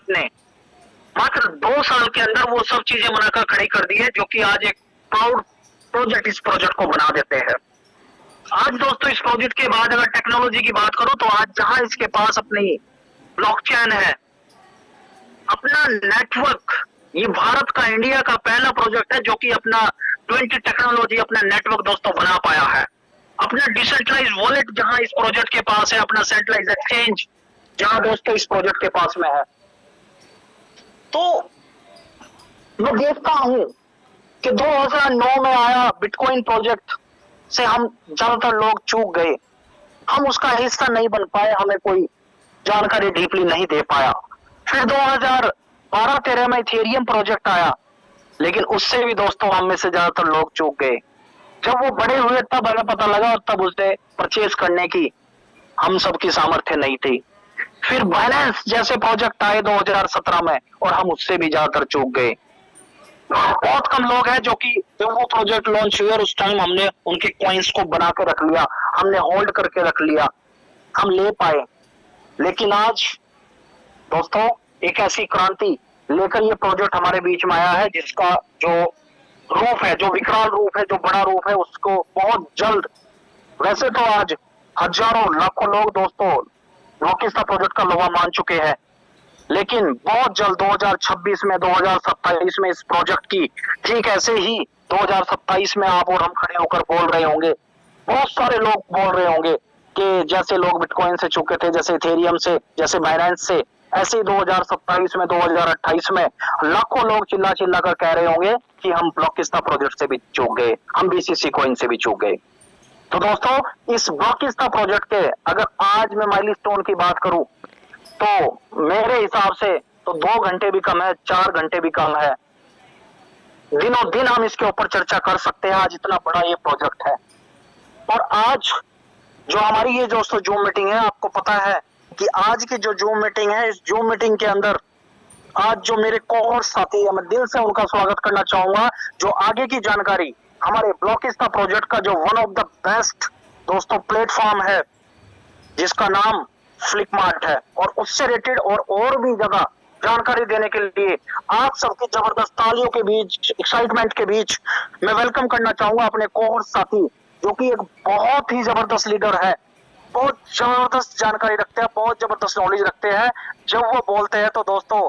ने मात्र 2 साल के अंदर वो सब चीजें बनाकर खड़ी कर दी है, जो कि आज एक प्राउड प्रोजेक्ट इस प्रोजेक्ट को बना देते हैं। आज दोस्तों इस प्रोजेक्ट के बाद अगर टेक्नोलॉजी की बात करूं तो आज जहां इसके पास अपनी ब्लॉकचेन है, अपना नेटवर्क, ये भारत का, इंडिया का पहला प्रोजेक्ट है जो कि अपना 20 टेक्नोलॉजी, अपना नेटवर्क दोस्तों बना पाया है। अपना डिसेंट्रलाइज वॉलेट जहां इस प्रोजेक्ट के पास है, अपना सेंट्रलाइज एक्सचेंज जहां दोस्तों इस प्रोजेक्ट के पास में है। तो मैं देखता हूं कि 2009 में आया बिटकॉइन प्रोजेक्ट से हम ज्यादातर लोग चूक गए, हम उसका हिस्सा नहीं बन पाए, हमें कोई जानकारी डीपली नहीं दे पाया। फिर 2012-13 में इथेरियम प्रोजेक्ट आया, लेकिन उससे भी दोस्तों हम में से ज्यादातर लोग चूक गए। जब वो बड़े हुए तब हमें पता लगा और तब उसे परचेज करने की हम सबकी सामर्थ्य नहीं थी। फिर बाइनेंस जैसे प्रोजेक्ट आए 2017 में और हम उससे भी ज्यादातर चूक गए। बहुत कम लोग हैं जो कि जब वो प्रोजेक्ट लॉन्च हुए और उस टाइम हमने उनके कॉइन्स को बना के रख लिया, हमने होल्ड करके रख लिया, हम ले पाए। लेकिन आज दोस्तों एक ऐसी क्रांति लेकर ये प्रोजेक्ट हमारे बीच में आया है जिसका जो रूप है, जो विकराल रूप है, जो बड़ा रूप है, उसको बहुत जल्द, वैसे तो आज हजारों लाखों लोग दोस्तों ब्लॉकिस्ता प्रोजेक्ट का लोहा मान चुके हैं, लेकिन बहुत जल्द 2026 में, 2027 में इस प्रोजेक्ट की ठीक ऐसे ही 2027 में आप और हम खड़े होकर बोल रहे होंगे, बहुत सारे लोग बोल रहे होंगे कि जैसे लोग बिटकॉइन से चुके थे, जैसे इथेरियम से, जैसे बाइनेंस से, ऐसे ही 2027 में, 2028 में लाखों लोग चिल्ला चिल्ला कर कह रहे होंगे कि हम ब्लॉकिस्ता प्रोजेक्ट से भी चूक गए, हम बीसीसी कॉइन से भी चूक गए। तो दोस्तों इस ब्लॉकिस्ता प्रोजेक्ट के अगर आज मैं माइलस्टोन की बात करूं तो मेरे हिसाब से तो 2 घंटे भी कम है, 4 घंटे भी कम है, दिनों दिन हम इसके ऊपर चर्चा कर सकते हैं। आज इतना बड़ा ये प्रोजेक्ट है। और आज जो हमारी ये दोस्तों जूम मीटिंग है, आपको पता है कि आज की जो जूम मीटिंग है, इस जूम मीटिंग के अंदर आज जो मेरे कोर साथी है, मैं दिल से उनका स्वागत करना चाहूंगा, जो आगे की जानकारी हमारे ब्लॉकिस्ता प्रोजेक्ट का जो वन ऑफ द बेस्ट दोस्तों प्लेटफॉर्म है जिसका नाम फ्लिपमार्ट है, और उससे रिलेटेड और भी ज्यादा जानकारी देने के लिए आप सबकी जबरदस्त तालियों के बीच, एक्साइटमेंट के बीच मैं वेलकम करना चाहूंगा अपने कोर साथी, जो कि एक बहुत ही जबरदस्त लीडर है, बहुत जबरदस्त जानकारी रखते हैं, बहुत जबरदस्त नॉलेज रखते हैं। जब वो बोलते हैं तो दोस्तों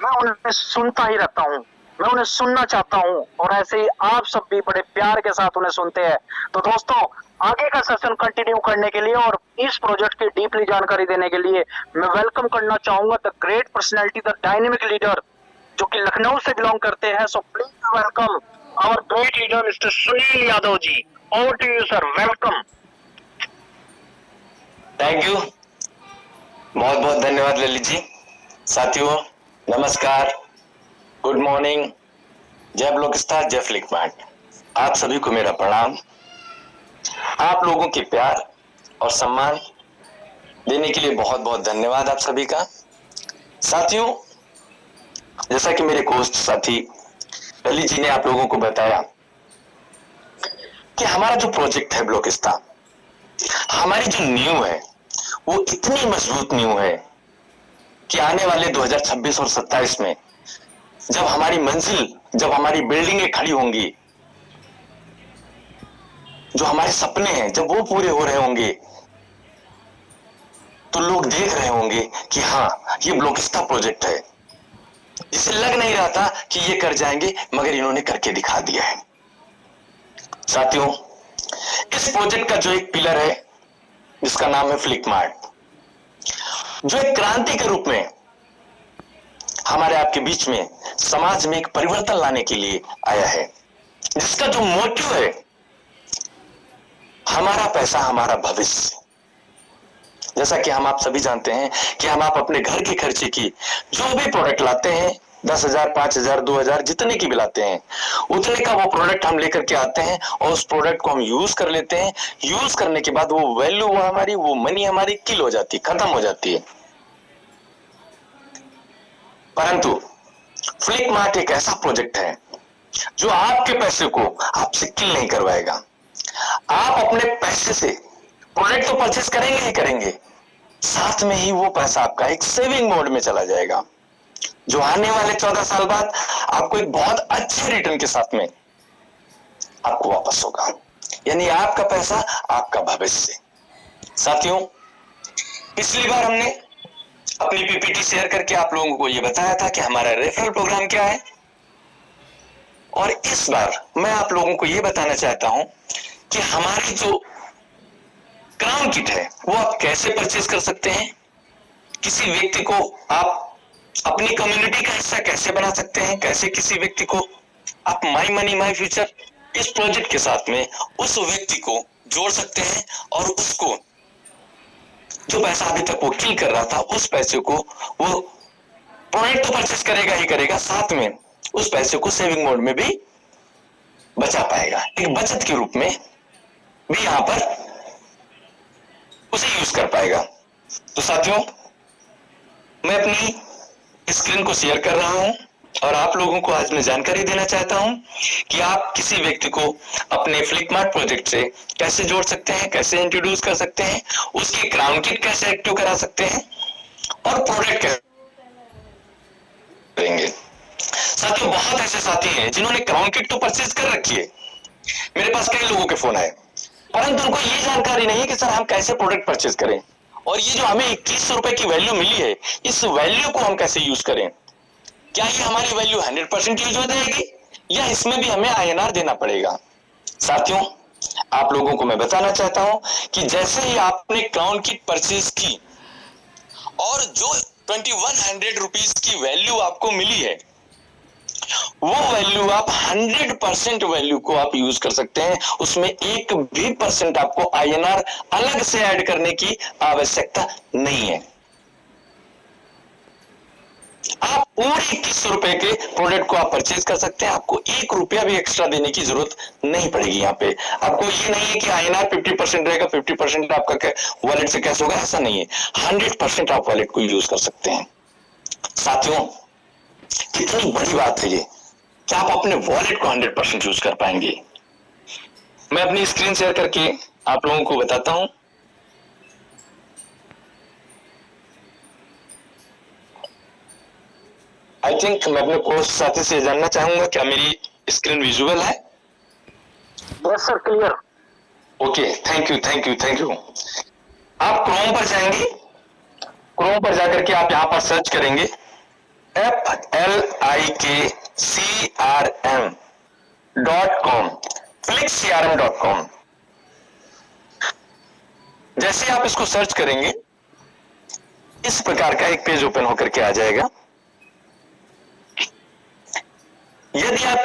मैं उन्हें सुनता ही रहता हूँ, मैं उन्हें सुनना चाहता हूँ, और ऐसे ही आप सब भी बड़े प्यार के साथ उन्हें सुनते हैं। तो दोस्तों आगे का सेशन कंटिन्यू करने के लिए और इस प्रोजेक्ट की डीपली जानकारी देने के लिए मैं वेलकम करना चाहूंगा the great personality, the dynamic leader, जो कि लखनऊ से बिलोंग करते हैं। So please welcome our great leader mister Sunil Yadav ji. Over to you sir, welcome. Thank you, बहुत बहुत धन्यवाद ललित जी। साथियों नमस्कार, गुड मॉर्निंग, जय ब्लॉकिस्ता, जय फ्लिपमार्ट। आप सभी को मेरा प्रणाम। आप लोगों के प्यार और सम्मान देने के लिए बहुत बहुत धन्यवाद आप सभी का। साथियों जैसा कि मेरे दोस्त साथी ललित जी ने आप लोगों को बताया कि हमारा जो प्रोजेक्ट है ब्लॉकिस्ता, हमारी जो नींव है वो इतनी मजबूत नींव है कि आने वाले 2026 और 27 में जब हमारी मंजिल, जब हमारी बिल्डिंगें खड़ी होंगी, जो हमारे सपने हैं जब वो पूरे हो रहे होंगे, तो लोग देख रहे होंगे कि हाँ ये ब्लॉकिस्ता प्रोजेक्ट है। इसे लग नहीं रहा था कि ये कर जाएंगे, मगर इन्होंने करके दिखा दिया है। साथियों इस प्रोजेक्ट का जो एक पिलर है जिसका नाम है फ्लिपमार्ट, जो एक क्रांति के रूप में हमारे आपके बीच में समाज में एक परिवर्तन लाने के लिए आया है, जिसका जो मोटिव है हमारा पैसा हमारा भविष्य। जैसा कि हम आप सभी जानते हैं कि हम आप अपने घर के खर्चे की जो भी प्रोडक्ट लाते हैं, 10,000, 5,000, 2,000 जितने की भी लाते हैं, उतने का वो प्रोडक्ट हम लेकर के आते हैं और उस प्रोडक्ट को हम यूज कर लेते हैं। यूज करने के बाद वो वैल्यू, वो हमारी, वो मनी हमारी किल हो जाती है, खत्म हो जाती है। परंतु फ्लिपमार्ट एक ऐसा प्रोजेक्ट है जो आपके पैसे को आपसे किल नहीं करवाएगा। आप अपने पैसे से प्रोडक्ट तो परचेस करेंगे ही करेंगे, साथ में ही वो पैसा आपका एक सेविंग मोड में चला जाएगा। जो आने वाले 14 साल बाद आपको एक बहुत अच्छे रिटर्न के साथ में आपको वापस होगा। यानी आपका पैसा आपका भविष्य। साथियों, पिछली बार हमने अपनी पीपीटी शेयर करके आप लोगों को यह बताया था कि हमारा रेफरल प्रोग्राम क्या है, और इस बार मैं आप लोगों को यह बताना चाहता हूं कि हमारी जो क्राउन किट है वो आप कैसे परचेज कर सकते हैं। किसी व्यक्ति को आप अपनी कम्युनिटी का हिस्सा कैसे बना सकते हैं, कैसे किसी व्यक्ति को आप माई मनी माई फ्यूचर इस प्रोजेक्ट के साथ में उस व्यक्ति को जोड़ सकते हैं, और उसको जो पैसा अभी तक वो किल कर रहा था उस पैसे को वो प्रोडक्ट तो परचेज करेगा ही करेगा, साथ में उस पैसे को सेविंग मोड में भी बचा पाएगा, एक बचत के रूप में भी यहां पर उसे यूज कर पाएगा। तो साथियों, मैं अपनी स्क्रीन को शेयर कर रहा हूं और आप लोगों को आज मैं जानकारी देना चाहता हूं कि आप किसी व्यक्ति को अपने फ्लिपमार्ट प्रोजेक्ट से कैसे जोड़ सकते हैं, कैसे इंट्रोड्यूस कर सकते हैं, उसकी क्राउन किट कैसे एक्टिव करा सकते हैं और प्रोडक्ट कैसे करेंगे। साथियों, बहुत ऐसे साथी हैं जिन्होंने क्राउन किट तो परचेज कर रखी है, मेरे पास कई लोगों के फोन आए, परंतु उनको ये जानकारी नहीं है कि सर हम कैसे प्रोडक्ट परचेज करें, और ये जो हमें 2100 रुपए की वैल्यू मिली है इस वैल्यू को हम कैसे यूज करें। क्या ये हमारी वैल्यू 100% यूज हो जाएगी या इसमें भी हमें INR देना पड़ेगा। साथियों, आप लोगों को मैं बताना चाहता हूं कि जैसे ही आपने क्राउन किट परचेज की और जो 2100 रुपीज की वैल्यू आपको मिली है वो वैल्यू आप 100% वैल्यू को आप यूज कर सकते हैं, उसमें एक भी परसेंट आपको INR अलग से ऐड करने की आवश्यकता नहीं है। आप पूरे 2100 रुपए के प्रोडक्ट को आप परचेज कर सकते हैं, आपको 1 रुपया भी एक्स्ट्रा देने की जरूरत नहीं पड़ेगी। यहाँ पे आपको ये नहीं है कि INR 50% रहेगा, 50% आपका वॉलेट से कैश होगा, ऐसा नहीं है। 100% आप वॉलेट को यूज कर सकते हैं। साथियों, कितनी बड़ी बात है ये कि आप अपने वॉलेट को 100% यूज कर पाएंगे। मैं अपनी स्क्रीन शेयर करके आप लोगों को बताता हूं। आई थिंक मैं अपने कोर्स साथी से जानना चाहूंगा क्या मेरी स्क्रीन विजुअल है। Yes sir, clear. Okay, thank you thank you thank you. आप क्रोम पर जाएंगे, क्रोम पर जाकर के आप यहां पर सर्च करेंगे FLICCRM.com, FlixCRM.com। जैसे आप इसको सर्च करेंगे इस प्रकार का एक पेज ओपन होकर के आ जाएगा। यदि आप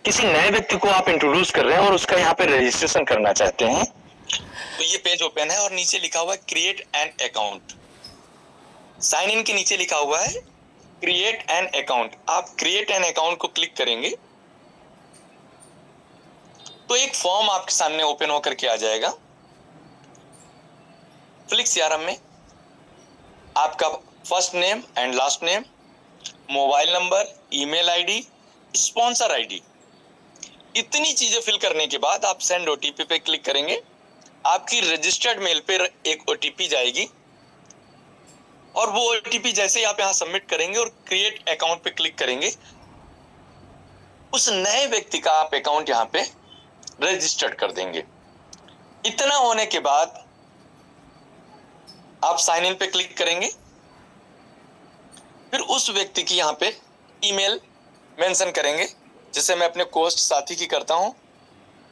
किसी नए व्यक्ति को आप इंट्रोड्यूस कर रहे हैं और उसका यहाँ पे रजिस्ट्रेशन करना चाहते हैं तो ये पेज ओपन है और नीचे लिखा हुआ है create an account. Sign in के नीचे लिखा हुआ है क्रिएट एन अकाउंट। आप क्रिएट एन अकाउंट को क्लिक करेंगे तो एक फॉर्म आपके सामने ओपन होकर के आ जाएगा। फ्लिक्स CRM में आपका first name and last name, mobile number, email ID, sponsor ID, इतनी चीजें फिल करने के बाद आप सेंड OTP पे क्लिक करेंगे। आपकी रजिस्टर्ड मेल पे एक OTP जाएगी और वो OTP जैसे ही आप यहां सबमिट करेंगे और क्रिएट अकाउंट पे क्लिक करेंगे, उस नए व्यक्ति का आप अकाउंट यहां पे रजिस्टर्ड कर देंगे। इतना होने के बाद आप साइन इन पे क्लिक करेंगे, फिर उस व्यक्ति की यहां पे ईमेल मेंशन करेंगे, जिसे मैं अपने कोस्ट साथी की करता हूं,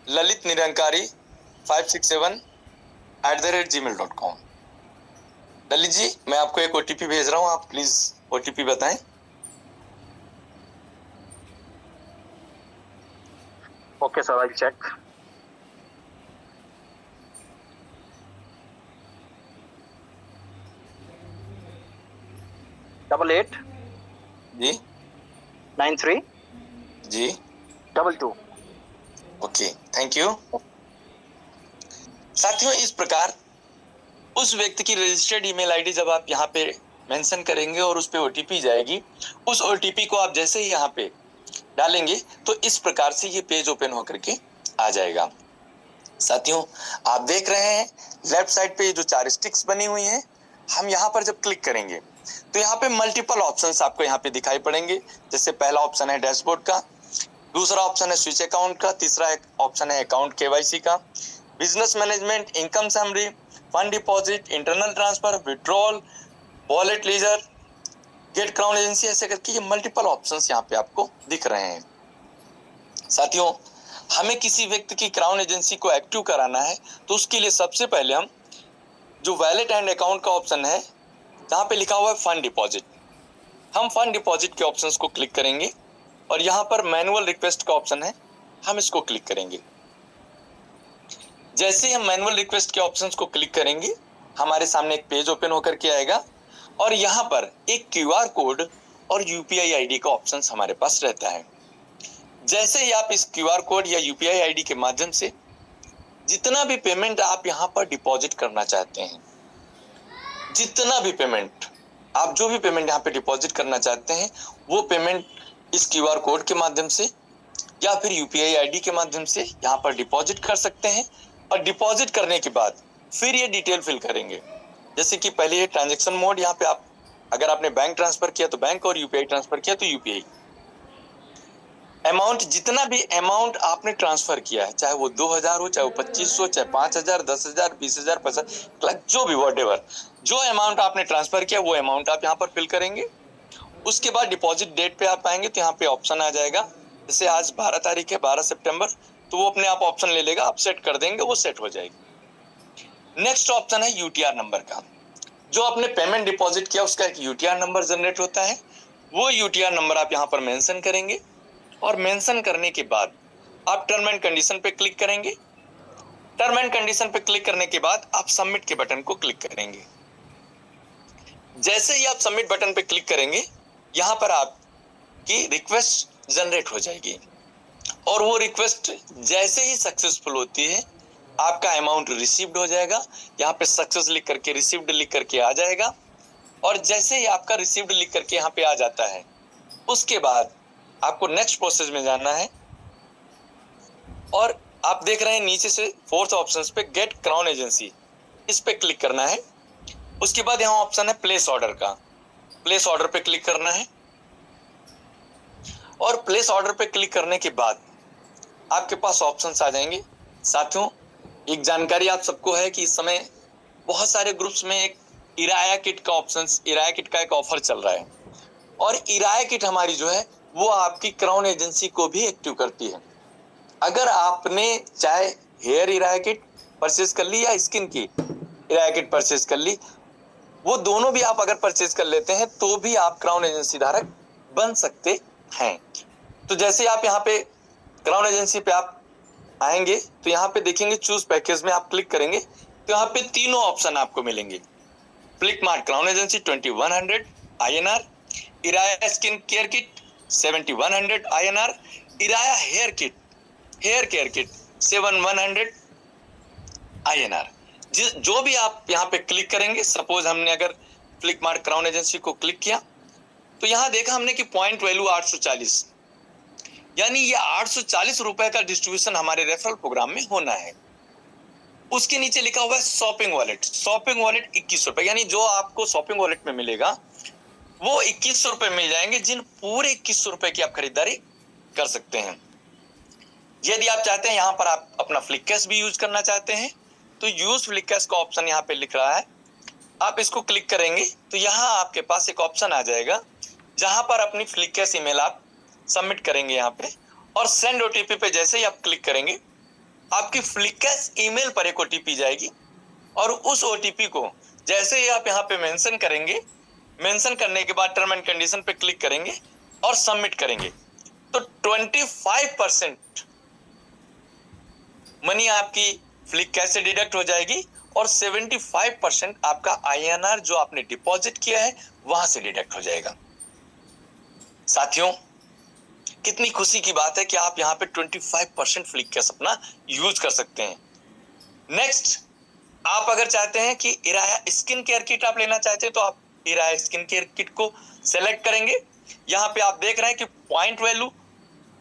lalitniranकारी567@gmail.com। ललित जी, मैं आपको एक OTP भेज रहा हूं, आप प्लीज OTP बताएं। Okay sir, I check. Double 8 G 93 G 22। Okay, thank you. साथियों, इस प्रकार उस व्यक्ति की रजिस्टर्ड ईमेल आईडी जब आप यहाँ पे मेंशन करेंगे और उस पे OTP जाएगी, उस OTP को आप जैसे ही यहाँ पे डालेंगे तो इस प्रकार से ये पेज ओपन होकर के आ जाएगा। साथियों, आप देख रहे हैं लेफ्ट साइड पे ये जो 4 स्टिक्स बनी हुई हैं, हम यहाँ पर जब क्लिक करेंगे तो यहाँ पे मल्टीपल ऑप्शंस आपको यहाँ पे दिखाई पड़ेंगे। जैसे पहला ऑप्शन है डैशबोर्ड का, दूसरा ऑप्शन है स्विच अकाउंट का, तीसरा ऑप्शन है अकाउंट केवाईसी का, business management, income summary, fund deposit, internal transfer, withdrawal, wallet ledger, get crown agency, ऐसे करके ये मल्टीपल ऑप्शंस यहाँ पे आपको दिख रहे हैं। साथियों, हमें किसी व्यक्ति की क्राउन एजेंसी को एक्टिव कराना है तो उसके लिए सबसे पहले हम जो वैलेट एंड अकाउंट का ऑप्शन है जहाँ पे लिखा हुआ है फंड डिपॉजिट, हम फंड डिपॉजिट के ऑप्शंस को क्लिक करेंगे और यहाँ पर मैनुअल रिक्वेस्ट का ऑप्शन है, हम इसको क्लिक करेंगे। जैसे ही हम मैनुअल रिक्वेस्ट के ऑप्शंस को क्लिक करेंगे हमारे सामने एक पेज ओपन होकर के आएगा और यहाँ पर एक क्यूआर कोड और यूपीआई आईडी का ऑप्शन हमारे पास रहता है। जैसे ही आप इस क्यूआर कोड या यूपीआई आईडी के माध्यम से जितना भी पेमेंट आप यहाँ पर डिपॉजिट करना चाहते हैं, जितना भी पेमेंट आप जो भी पेमेंट यहाँ पे डिपॉजिट करना चाहते हैं वो पेमेंट इस क्यूआर कोड के माध्यम से या फिर यूपीआई आईडी के माध्यम से यहाँ पर डिपॉजिट कर सकते हैं। और डिपॉजिट करने के बाद फिर ये डिटेल फिल करेंगे। जैसे कि पहले ये ट्रांजैक्शन मोड, यहाँ पे आप अगर आपने बैंक ट्रांसफर किया तो बैंक और यूपीआई ट्रांसफर किया तो यूपीआई। अमाउंट, जितना भी अमाउंट आपने ट्रांसफर किया है, चाहे वो 2000 हो, चाहे वो 2500, चाहे 5000, 10,000, 20,000, 50,000, जो भी व्हाटएवर, जो अमाउंट आपने ट्रांसफर किया वो अमाउंट आप यहाँ पर फिल करेंगे। उसके बाद डिपॉजिट डेट पे आप आएंगे तो यहाँ पे ऑप्शन आ जाएगा। जैसे आज 12 तारीख है, 12 सितंबर, तो वो अपने आप ऑप्शन ले लेगा, आप सेट कर देंगे, वो सेट हो जाएगी। नेक्स्ट ऑप्शन है यूटीआर नंबर का। जो आपने पेमेंट डिपॉजिट किया उसका एक यूटीआर नंबर जनरेट होता है, वो यूटीआर नंबर आप यहाँ पर मेंशन करेंगे और मेंशन करने के बाद आप टर्म एंड कंडीशन पे क्लिक करेंगे। टर्म एंड कंडीशन पे क्लिक करने के बाद आप सबमिट के बटन को क्लिक करेंगे। जैसे ही आप सबमिट बटन पे क्लिक करेंगे यहाँ पर आपकी रिक्वेस्ट जनरेट हो जाएगी और वो रिक्वेस्ट जैसे ही सक्सेसफुल होती है आपका अमाउंट रिसीव्ड हो जाएगा। यहाँ पे सक्सेस लिख करके रिसीव्ड लिख करके आ जाएगा और जैसे ही आपका रिसीव्ड लिख करके यहाँ पे आ जाता है उसके बाद आपको नेक्स्ट प्रोसेस में जाना है और आप देख रहे हैं नीचे से फोर्थ ऑप्शन पे गेट क्राउन एजेंसी, इस पे क्लिक करना है। उसके बाद यहाँ ऑप्शन है प्लेस ऑर्डर का, प्लेस ऑर्डर पे क्लिक करना है और प्लेस ऑर्डर पे क्लिक करने के बाद आपके पास ऑप्शंस आ जाएंगे। साथियों, एक जानकारी आप सबको है कि इस समय बहुत सारे ग्रुप्स में एक इराया किट का ऑप्शंस, इराया किट का एक ऑफर चल रहा है और इराया किट हमारी जो है वो आपकी क्राउन एजेंसी को भी एक्टिव करती है। अगर आपने चाहे हेयर इराया किट परचेज कर ली या स्किन की इराया किट परचेज कर ली, वो दोनों भी आप अगर परचेज कर लेते हैं तो भी आप क्राउन एजेंसी धारक बन सकते हैं। तो जैसे आप यहाँ पे क्राउन एजेंसी पे आप आएंगे तो यहाँ पे देखेंगे चूज पैकेज में आप क्लिक करेंगे तो यहाँ पे तीनों ऑप्शन आपको मिलेंगे। Flipkart crown agency 2100 INR, इराया स्किन केयर किट 7100 INR, इराया हेयर केयर किट 7100 INR। जो भी आप यहाँ पे क्लिक करेंगे, सपोज हमने अगर फ्लिक मार्ट क्राउन एजेंसी को क्लिक किया तो यहाँ देखा हमने कि पॉइंट वैल्यू 840, यानी ये 840 रुपए का डिस्ट्रीब्यूशन हमारे रेफरल प्रोग्राम में होना है। उसके नीचे लिखा हुआ है शॉपिंग वॉलेट, शॉपिंग वॉलेट 21 रुपए, यानी जो आपको शॉपिंग वॉलेट में मिलेगा वो 21 रुपए मिल जाएंगे, जिन पूरे 21 रुपए की आप खरीदारी कर सकते हैं। यदि आप चाहते हैं यहाँ पर आप अपना फ्लिक कैश भी यूज करना चाहते हैं तो यूज फ्लिक कैश का ऑप्शन यहाँ पे लिख रहा है, आप इसको क्लिक करेंगे तो यहाँ आपके पास एक ऑप्शन आ जाएगा जहां पर अपनी फ्लिक कैश ईमेल आप सबमिट करेंगे यहाँ पे और सेंड ओटीपी पे जैसे ही आप क्लिक करेंगे आपकी फ्लिक कैश ईमेल पर एक ओटीपी जाएगी और उस ओटीपी को जैसे ही आप यहाँ पे मेंशन करेंगे, मेंशन करने के बाद टर्म एंड कंडीशन पे क्लिक करेंगे और सबमिट करेंगे तो 25% मनी आपकी फ्लिक कैश से डिडक्ट हो जाएगी और 75% आपका INR जो आपने डिपॉजिट किया है वहां से डिडक्ट हो जाएगा। साथियों, कितनी खुशी की बात है कि आप यहाँ पे 25% फ्लिक कैश अपना यूज कर सकते हैं। नेक्स्ट, आप अगर चाहते हैं कि इराया स्किन केयर किट आप लेना चाहते हैं तो आप इराया स्किन केयर किट को सेलेक्ट करेंगे। यहाँ पे आप देख रहे हैं कि पॉइंट वैल्यू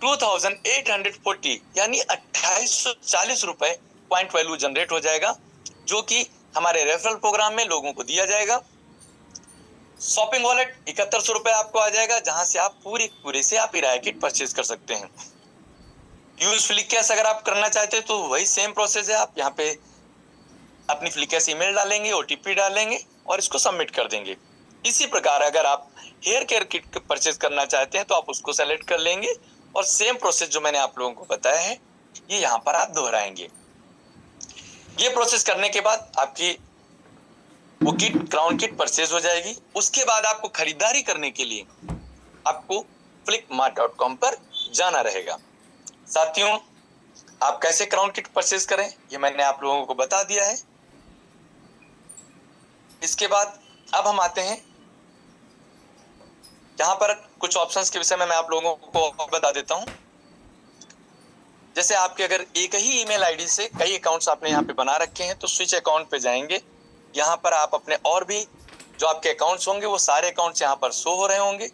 2840 यानी 2840 रुपए पॉइंट वैल्यू जनरेट हो जाएगा जो कि हमारे रेफरल प्रोग्राम में लोगों को दिया जाएगा शॉपिंग वॉलेट 7100 रुपए आपको आ जाएगा, जहां से आप पूरे से आप किराया किट परचेज कर सकते हैं। यूज फ्लिकैश अगर आप करना चाहते हैं तो वही सेम प्रोसेस है, आप यहाँ पे अपनी फ्लिकैश ईमेल डालेंगे, ओटीपी डालेंगे और इसको सबमिट कर देंगे। इसी प्रकार अगर आप हेयर केयर किट परचेज करना चाहते हैं तो आप उसको सेलेक्ट कर लेंगे और सेम प्रोसेस जो मैंने आप लोगों को बताया है ये यहाँ पर आप दोहराएंगे। ये प्रोसेस करने के बाद आपकी वो किट, क्राउन किट परचेज हो जाएगी। उसके बाद आपको खरीदारी करने के लिए आपको flipmart.com पर जाना रहेगा। साथियों, आप कैसे क्राउन किट परचेज करें ये मैंने आप लोगों को बता दिया है। इसके बाद अब हम आते हैं यहाँ पर कुछ ऑप्शंस के विषय में मैं आप लोगों को बता देता हूं। जैसे आपके अगर एक ही ईमेल आईडी से कई अकाउंट्स आपने यहाँ पे बना रखे हैं तो स्विच अकाउंट पे जाएंगे। यहाँ पर आप अपने और भी जो आपके अकाउंट्स होंगे वो सारे अकाउंट्स यहाँ पर शो हो रहे होंगे।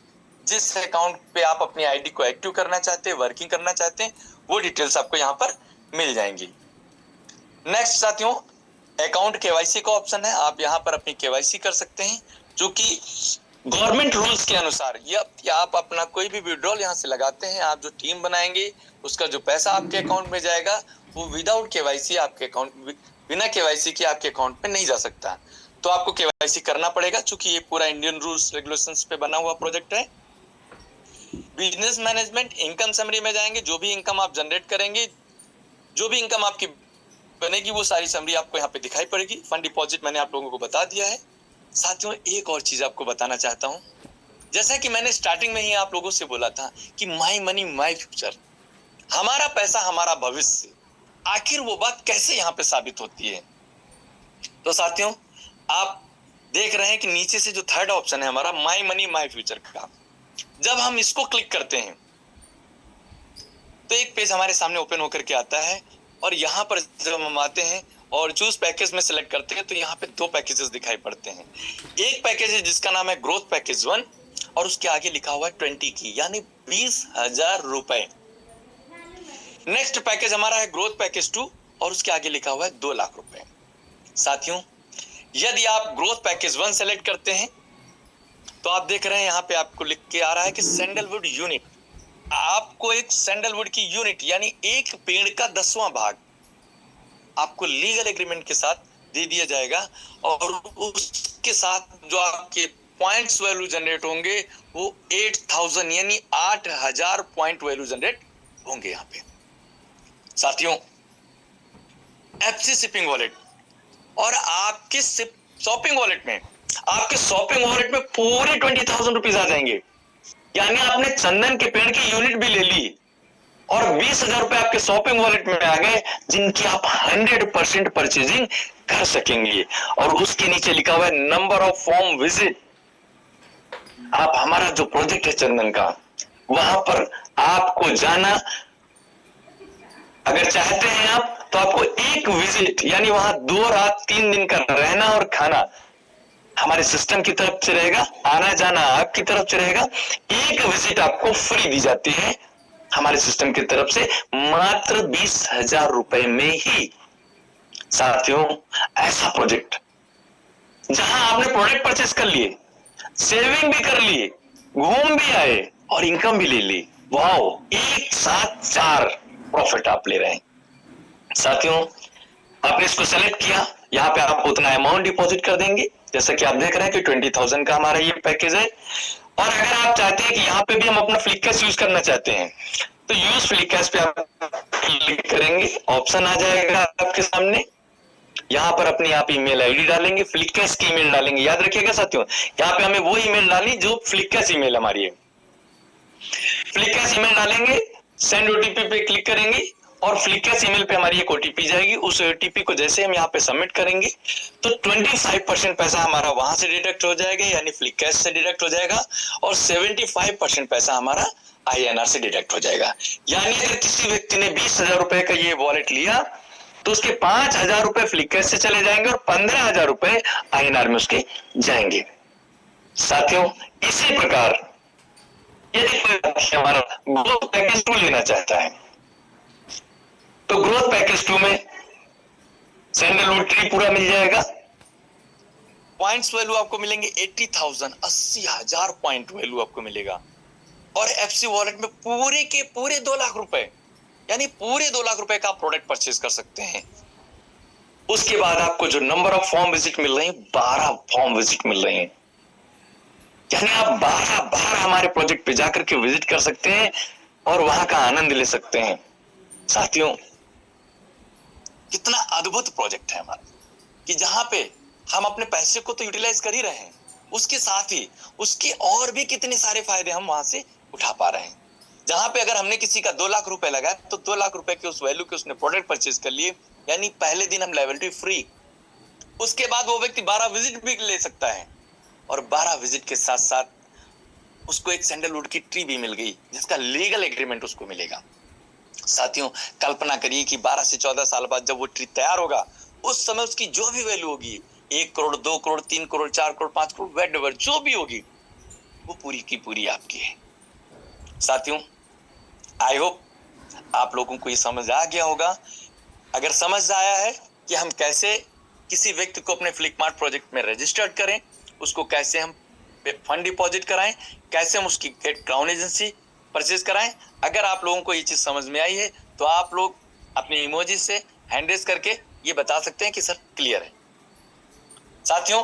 जिस अकाउंट पे आप अपनी आईडी को एक्टिव करना चाहते हैं, वर्किंग करना चाहते हैं, वो डिटेल्स आपको यहाँ पर मिल जाएंगी। नेक्स्ट साथियों, अकाउंट केवाईसी का ऑप्शन है। आप यहाँ पर अपनी केवाईसी कर सकते हैं, जो कि गवर्नमेंट रूल्स के अनुसार ये आप अपना कोई भी विड्रॉल यहाँ से लगाते हैं, आप जो टीम बनाएंगे उसका जो पैसा आपके अकाउंट में जाएगा वो विदाउट केवाईसी आपके अकाउंट, बिना केवाईसी के आपके अकाउंट में नहीं जा सकता। तो आपको केवाईसी करना पड़ेगा, चूंकि ये पूरा इंडियन रूल्स रेगुलेशंस पे बना हुआ प्रोजेक्ट है। बिजनेस मैनेजमेंट, इनकम समरी में जाएंगे। जो भी इनकम आप जनरेट करेंगे, जो भी इनकम आपकी बनेगी वो सारी समरी आपको यहाँ पे दिखाई पड़ेगी। फंड डिपॉजिट मैंने आप लोगों को बता दिया है। साथियों, एक और चीज आपको बताना चाहता हूँ। जैसा कि मैंने स्टार्टिंग में ही आप लोगों से बोला था कि माई मनी माई फ्यूचर, हमारा पैसा हमारा भविष्य, आखिर वो बात कैसे यहाँ पे साबित होती है? तो साथियों, आप देख रहे हैं कि नीचे से जो थर्ड ऑप्शन है हमारा माई मनी माई फ्यूचर का, जब हम इसको क्लिक करते हैं तो एक पेज हमारे सामने ओपन होकर के आता है और यहाँ पर जब हम आते हैं और चूज पैकेज में सिलेक्ट करते हैं तो यहाँ पे दो पैकेजेस दिखाई पड़ते हैं। एक पैकेज है जिसका नाम है ग्रोथ पैकेज 1 और उसके आगे लिखा हुआ है 20 की, यानी 20,000 रुपए। नेक्स्ट पैकेज हमारा है ग्रोथ पैकेज 2 और उसके आगे लिखा हुआ है 2 लाख रुपए। साथियों, यदि आप ग्रोथ पैकेज 1 सेलेक्ट करते हैं तो आप देख रहे हैं यहाँ पे आपको लिख के आ रहा है कि सैंडलवुड यूनिट, आपको एक सैंडलवुड की यूनिट यानी एक पेड़ का 10वां भाग आपको लीगल एग्रीमेंट के साथ दे दिया जाएगा और उसके साथ जो आपके पॉइंट्स वैल्यू जनरेट होंगे वो 8,000 यानी 8,000 पॉइंट वैल्यू जनरेट होंगे यहाँ पे। साथियों, एफसी शिपिंग वॉलेट और आपके शॉपिंग वॉलेट में, आपके शॉपिंग वॉलेट में पूरे 20,000 रुपीज आ जाएंगे। यानी आपने चंदन के पेड़ की यूनिट भी ले ली और 20,000 रुपए आपके शॉपिंग वॉलेट में आ गए, जिनकी आप 100% परचेजिंग कर सकेंगे। और उसके नीचे लिखा हुआ है नंबर ऑफ फॉर्म विजिट। आप हमारा जो प्रोजेक्ट है चंदन का, वहां पर आपको जाना अगर चाहते हैं आप तो आपको एक विजिट यानी वहां 2 रात 3 दिन का रहना और खाना हमारे सिस्टम की तरफ से रहेगा, आना जाना आपकी तरफ से रहेगा। एक विजिट आपको फ्री दी जाती है हमारे सिस्टम की तरफ से, मात्र 20,000 रुपए में ही। साथियों, ऐसा प्रोजेक्ट जहां आपने प्रोडक्ट परचेस कर लिए, सेविंग भी कर लिए, घूम भी आए और इनकम भी ले ली, वाओ, एक साथ 4 प्रॉफिट आप ले रहे हैं। साथियों, आपने इसको सेलेक्ट किया, यहाँ पे आप उतना अमाउंट डिपॉजिट कर देंगे, जैसा कि आप देख रहे हैं कि 20,000 का हमारा ये पैकेज है। और अगर आप चाहते हैं कि यहाँ पे भी हम अपना फ्लिकैश यूज करना चाहते हैं तो यूज फ्लिकैश पे आप क्लिक करेंगे, ऑप्शन आ जाएगा आपके सामने। यहाँ पर अपनी आप ईमेल आईडी डालेंगे, फ्लिकैश की ईमेल डालेंगे। याद रखिएगा साथियों, यहाँ पे हमें वो ईमेल डालनी जो फ्लिकैश ईमेल हमारी है। फ्लिकैश ईमेल डालेंगे, सेंड ओटीपी पे क्लिक करेंगे और फ्लिकैश ईमेल पे हमारी एक ओटीपी जाएगी। उस ओटीपी को जैसे हम यहाँ पे सबमिट करेंगे तो 25% पैसा हमारा वहां से डिडक्ट हो जाएगा, यानी फ्लिकैश से डिडक्ट हो जाएगा, और 75% पैसा हमारा INR से डिडक्ट हो जाएगा। यानी अगर किसी व्यक्ति ने 20,000 रुपए का ये वॉलेट लिया तो उसके 5,000 रुपए फ्लिकैश से चले जाएंगे और 15,000 रुपए INR में उसके जाएंगे। साथियों, इसी प्रकार यदि कोई हमारा ग्रोथ पैकेज 2 लेना चाहता है तो ग्रोथ पैकेज 2 में सैंडलवुड ट्री पूरा मिल जाएगा, पॉइंट्स वैल्यू आपको मिलेंगे 80,000, 80,000 पॉइंट वैल्यू आपको मिलेगा। और एफसी वॉलेट में पूरे के पूरे 2 लाख रुपए, यानी पूरे 2 लाख रुपए का आप प्रोडक्ट परचेज कर सकते हैं। उसके बाद आपको जो नंबर ऑफ फॉर्म विजिट मिल रहे हैं, 12 फॉर्म विजिट मिल रहे हैं, यानी आप 12 बार हमारे प्रोजेक्ट पे जाकर के विजिट कर सकते हैं और वहां का आनंद ले सकते हैं। साथियों, कितना अद्भुत प्रोजेक्ट है हमारा, कि जहां पे हम अपने पैसे को तो यूटिलाइज कर ही रहे हैं, उसके साथ ही उसके और भी कितने सारे फायदे हम वहां से उठा पा रहे हैं। जहां पे अगर हमने किसी का 2 लाख रुपए लगाया तो 2 लाख रुपए के उस वैल्यू के उसने प्रोडक्ट परचेज कर लिए, यानी पहले दिन हम लेवलिटी फ्री। उसके बाद वो व्यक्ति 12 विजिट भी ले सकता है, और 12 विजिट के साथ साथ उसको एक सैंडलवुड की ट्री भी मिल गई, जिसका लीगल एग्रीमेंट उसको मिलेगा। साथियों, कल्पना करिए कि 12 से 14 साल बाद जब वो ट्री तैयार होगा, उस समय उसकी जो भी वैल्यू होगी, 1 करोड़, 2 करोड़, 3 करोड़, 4 करोड़, 5 करोड़, वेटएवर जो भी होगी, वो पूरी की पूरी आपकी है। साथियों, आई होप आप लोगों को ये समझ आ गया होगा। अगर समझ आया है कि हम कैसे किसी व्यक्ति को अपने फ्लिपकार्ट प्रोजेक्ट में रजिस्टर्ड करें, उसको कैसे हम फंड डिपॉजिट कराएं, कैसे हम उसकी क्राउन एजेंसी परचेज कराएं, अगर आप लोगों को ये चीज समझ में आई है तो आप लोग अपने इमोजी से हैंड रेज करके ये बता सकते हैं कि सर क्लियर है। साथियों,